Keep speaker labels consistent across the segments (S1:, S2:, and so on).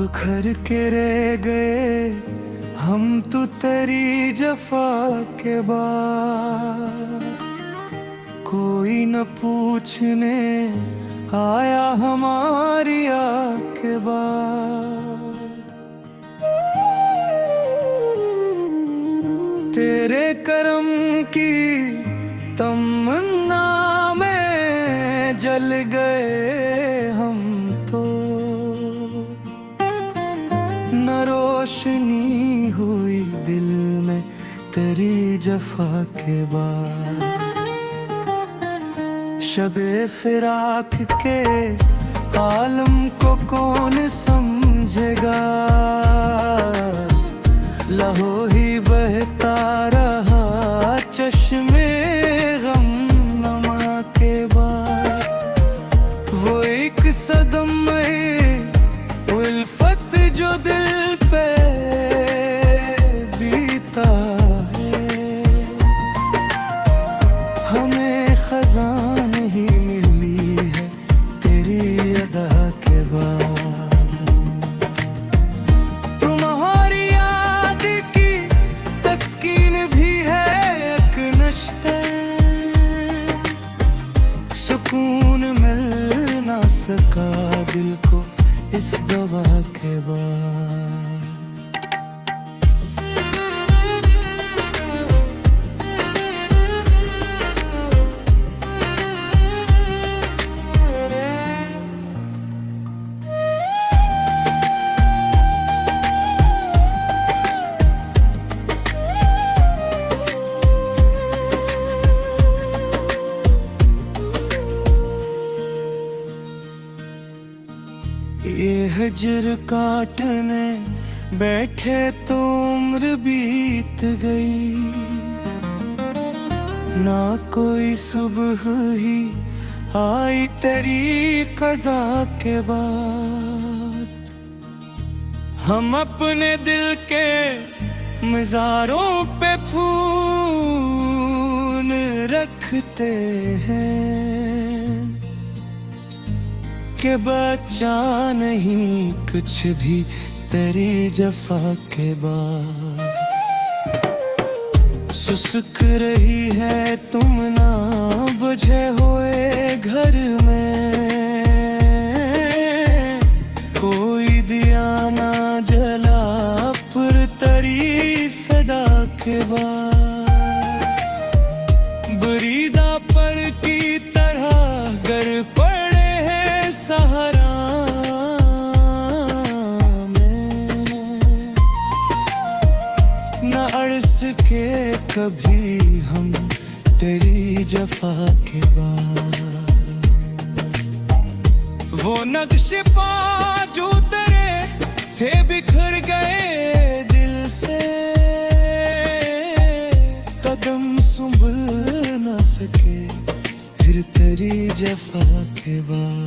S1: बिखर के रह गए हम तो तेरी जफा के बाद। कोई न पूछने आया हमारी आग के बाद। तेरे करम की तमन्ना में जल गए हम तो, न रोशनी हुई दिल में तेरी जफा के बाद। शबे फिराक के आलम को कौन समझेगा, लहो ही बहता रहा चश्मे गम नमा के बाद। वो एक सदम में उल्फत जो दिल पे बीता है, हमें खजान ही मिली है तेरी अदा के बाद। तुम्हारी याद की तस्कीन भी है एक नश्तर, सुकून मिल ना सका दिल को इस दवा के बाद। ये हजर काटने बैठे तो उम्र बीत गई, ना कोई सुबह ही आई तेरी कज़ा के बाद। हम अपने दिल के मज़ारों पे फूल रखते हैं कि बचा नहीं कुछ भी तेरी जफा के बाद। सुसुक रही है तुम ना बुझे हुए घर में, कोई दिया ना जला पर तेरी सदा के बाद। बरीदा पर की तरह गर पड़े हैं सहारा में, न अड़ सके कभी हम तेरी जफा के बाद। वो नक्श पा जो तेरे थे बिखर गए दिल से, कदम संभल न सके फिर तेरी जफा के बाद।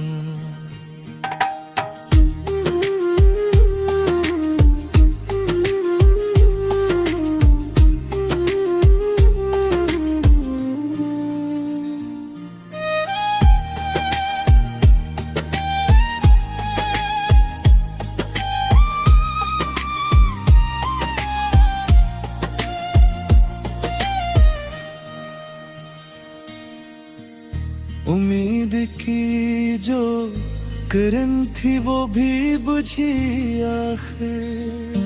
S1: उम्मीद की जो किरण थी वो भी बुझी आखिर,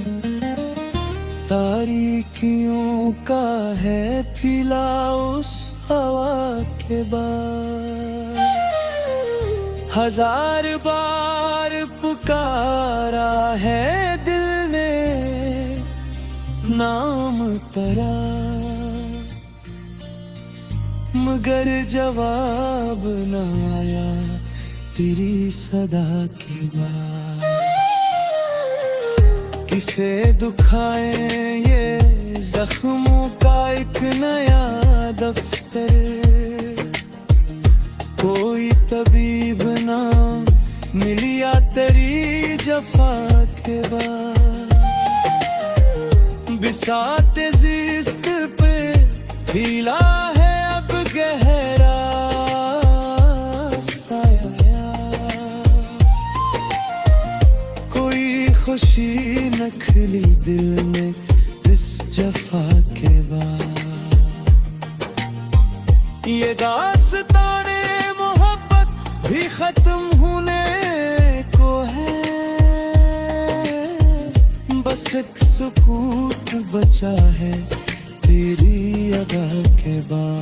S1: तारीकियों का है फैला उस हवा के बाद। हजार बार पुकारा है दिल ने नाम तेरा, मगर जवाब न आया तेरी सदा के बाद। किसे दुखाए ये जख्मों का एक नया दफ्तर, कोई तबीब ना मिलिया तेरी जफा के बाद। बिसात ज़िस्त पे फीला है अब गहरा साया, कोई खुशी नखली दिल में इस जफा के बाद। ये दास्ताने मोहब्बत भी खत्म होने को है, बस एक सुकूत बचा है तेरी अदा के बाद।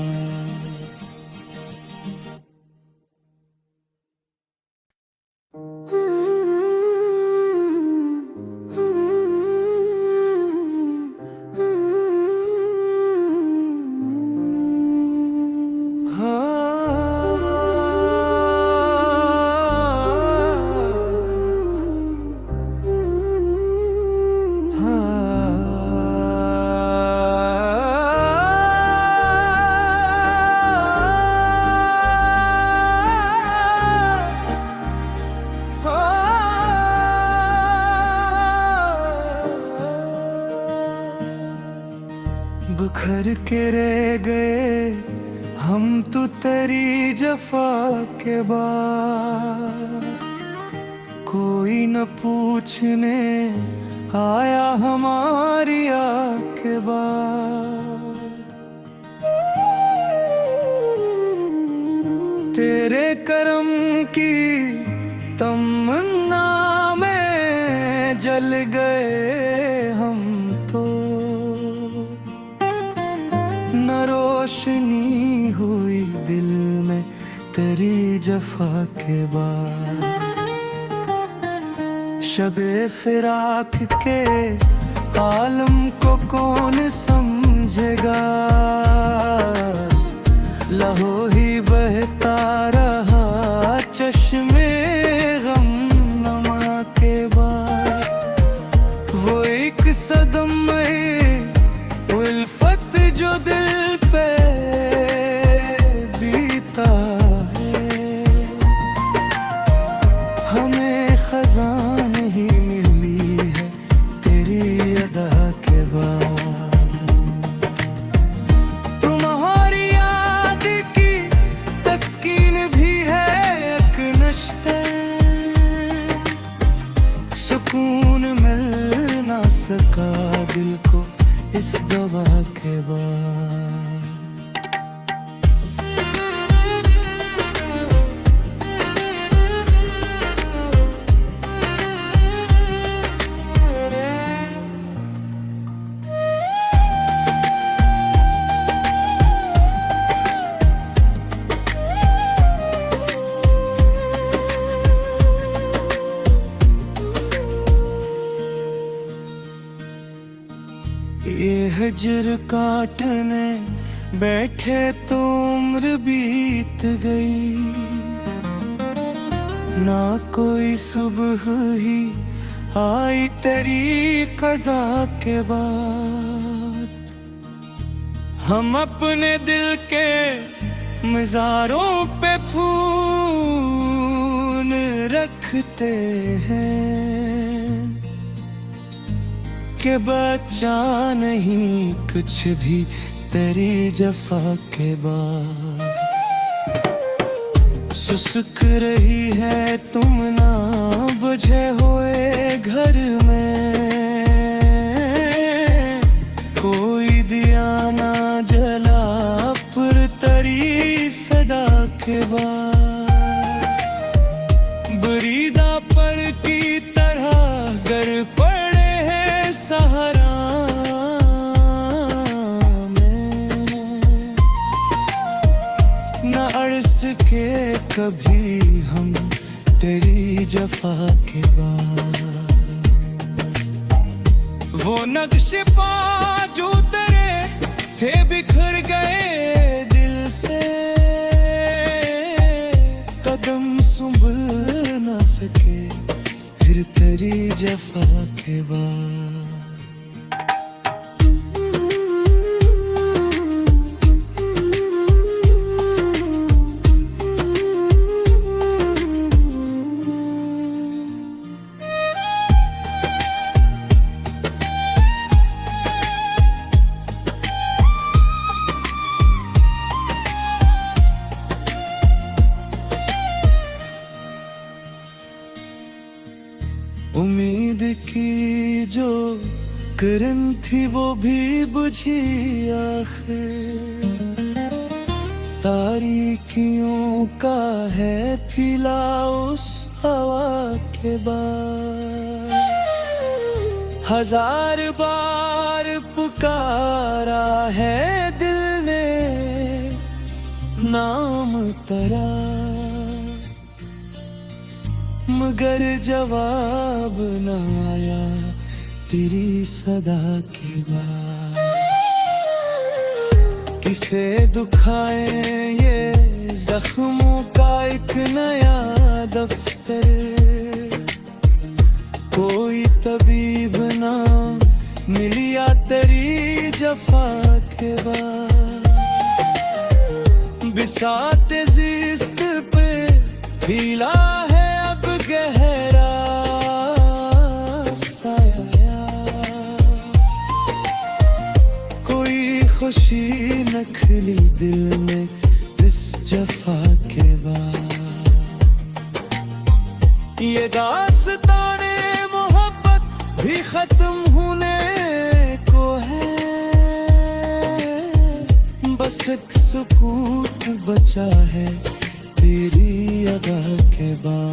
S1: बिखर के रह गए हम तो तेरी जफा के बाद। कोई न पूछने आया हमारी आग के बाद। तेरे करम की तमन्ना में जल गए हम तो, न रोशनी हुई दिल में तेरी जफा के बाद। शबे फिराक के आलम को कौन समझेगा, लहू ही बहता रहा चश्मे गम नमा के बाद। वो एक सदम में उल्फत जो दिल पे बीता है, हमें खजान ही मिली है तेरी अदा के बाद। तुम्हारी याद की तस्कीन भी है एक नश्ते, सुकून मिल ना सका दिल को इस दवा के बाद। ये हजर काटने बैठे तो उम्र बीत गई, ना कोई सुबह ही आई तेरी कज़ा के बाद। हम अपने दिल के मज़ारों पे फूल रखते हैं कि बचा नहीं कुछ भी तेरी जफा के बाद। सुसुक रही है तुम ना बुझे हुए घर में, कोई दिया ना जला पुरतरी सदा के बाद। बरीदा पर की तरह गर पड़े हैं सहारा में, न अड़स के कभी हम तेरी जफा के बाद। वो नक्शे पा जो तेरे थे बिखर गए दिल से, कदम संभल न सके फिर तेरी जफा के बाद। उम्मीद नींद की जो किरण थी वो भी बुझी आखिर। तारीकियों का है फैला उस हवा के बाद। हजार बार पुकारा है दिल ने नाम तेरा, मगर जवाब न आया तेरी सदा के बाद। किसे दुखाए ये जख्मों का एक नया दफ्तर। कोई तबीब ना मिलिया तेरी जफा के बाद। बिसाते जिस्त पे फैला है अब गहरा साया। कोई खुशी नखली दिल में इस जफा के बाद। ये दास्ताने मोहब्बत भी खत्म होने को है। बस एक सुकूत बचा है तेरी अदा के बाद।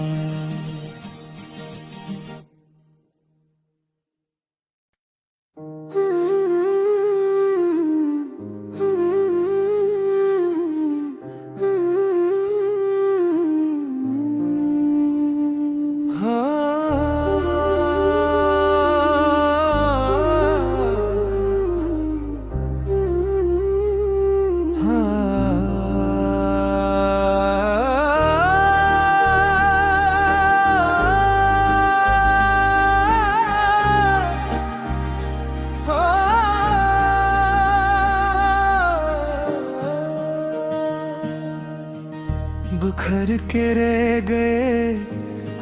S1: बिखर के रह गए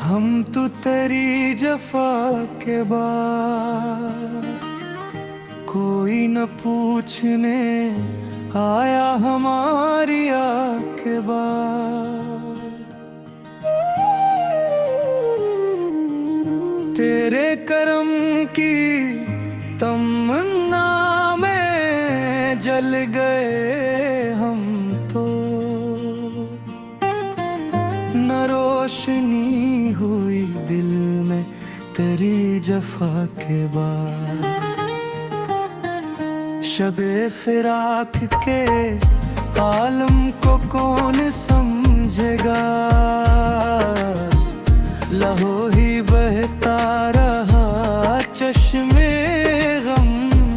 S1: हम तो तेरी जफा के बाद। कोई न पूछने आया हमारी आग के बाद। तेरे करम की तमन्ना में जल गए हम तो। न रोशनी हुई दिल में तेरी जफा के बाद। शबे फिराक के आलम को कौन समझेगा। लहो ही बहता रहा चश्मे गम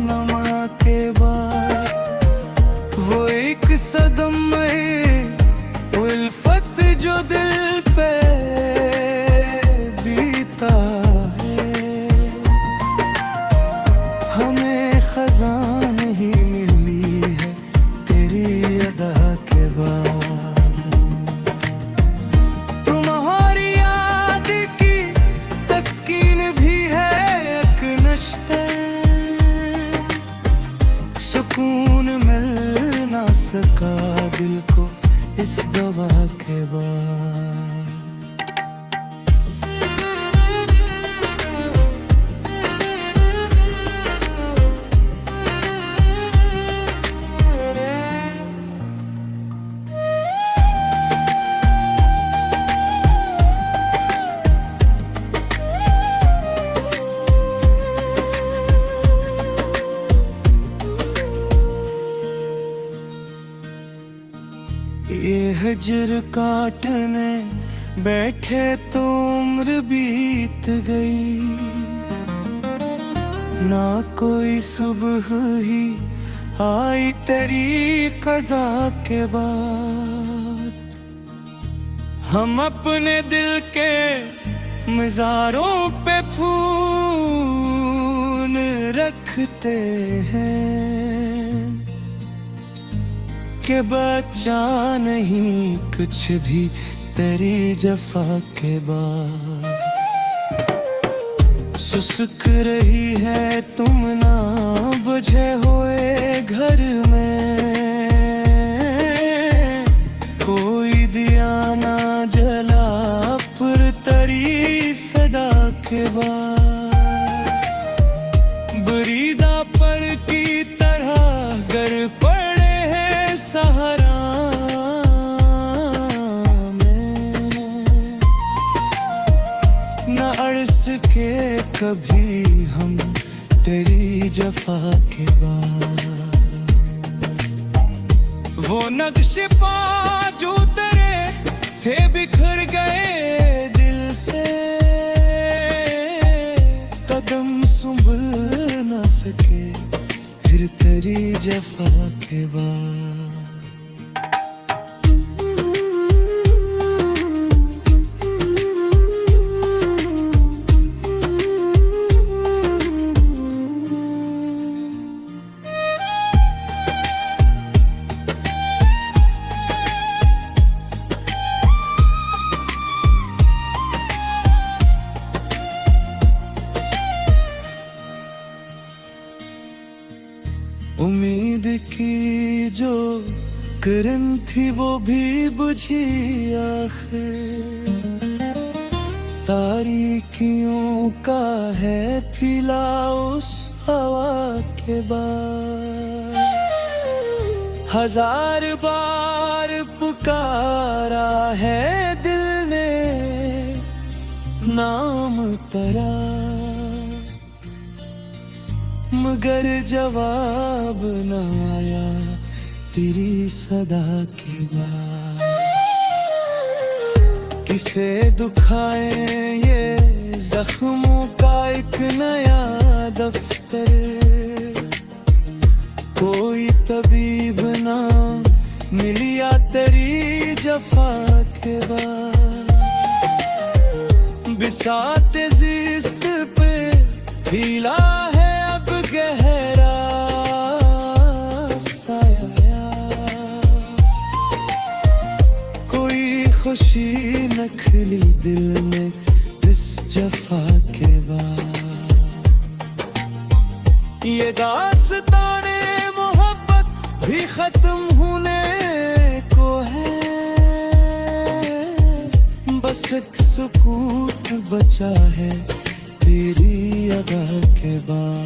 S1: नमा के बाद। वो एक सदम में उल्फत जो दिल पे बीता है। हमें खजान ही मिली है तेरी अदा के बाद। तुम्हारी याद की तस्कीन भी है एक नश्तर। सुकून मिल ना सका दिल को इस दवा के बाद। ये हजर काटने बैठे तो उम्र बीत गई। ना कोई सुबह ही आई तेरी कज़ा के बाद। हम अपने दिल के मज़ारों पे फूल रखते हैं कि बचा नहीं कुछ भी तेरी जफा के बाद। सुसुक रही है तुम ना बुझे हुए घर में। कोई दिया ना जला पर तेरी सदा के बाद। सके कभी हम तेरी जफा के बाद। वो नक्शे पा जो तेरे थे बिखर गए दिल से, कदम संभल न सके फिर तेरी जफा के बाद। उम्मीद की जो किरण थी वो भी बुझी आखिर, तारीकियों का है फैला उस हवा के बाद। हजार बार पुकारा है दिल ने नाम तेरा, मगर जवाब न आया तेरी सदा के बाद। किसे दुखाए ये जख्मों का एक नया दफ्तर, कोई तबीब ना मिलिया तेरी जफा के बाद। बिसात ज़िस्त पे फैला है अब गहरा साया, कोई खुशी न खिली दिल में इस जफा के बाद। ये दास्ताने मोहब्बत भी खत्म होने को है, बस एक सुकूत बचा है तेरी अदा के बाद।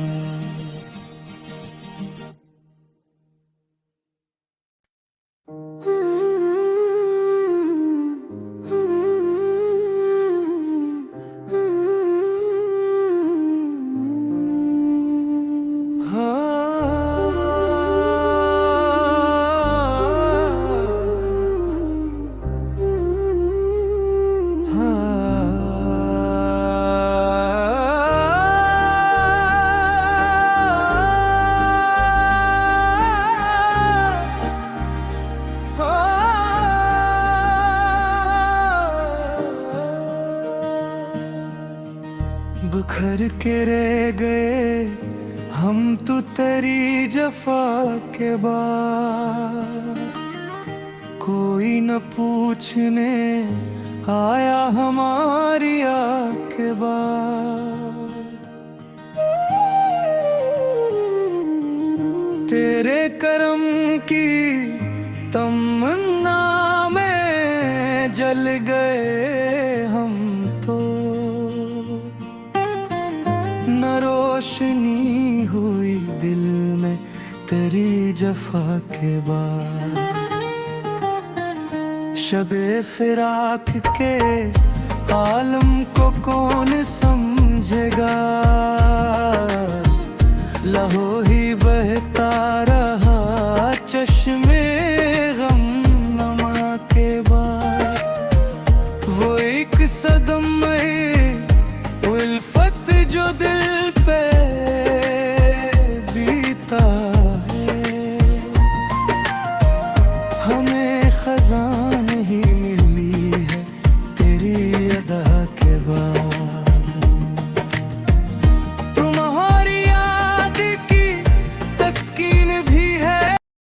S1: बिखर के रह गए हम तो तेरी जफा के बाद। कोई न पूछने आया हमारी आग के बाद। तेरे करम की तमन्ना में जल गए हम तो, न रोशनी हुई दिल में तेरी जफा के बाद। शबे फिराक के आलम को कौन समझेगा, लहू ही बहता रहा चश्मे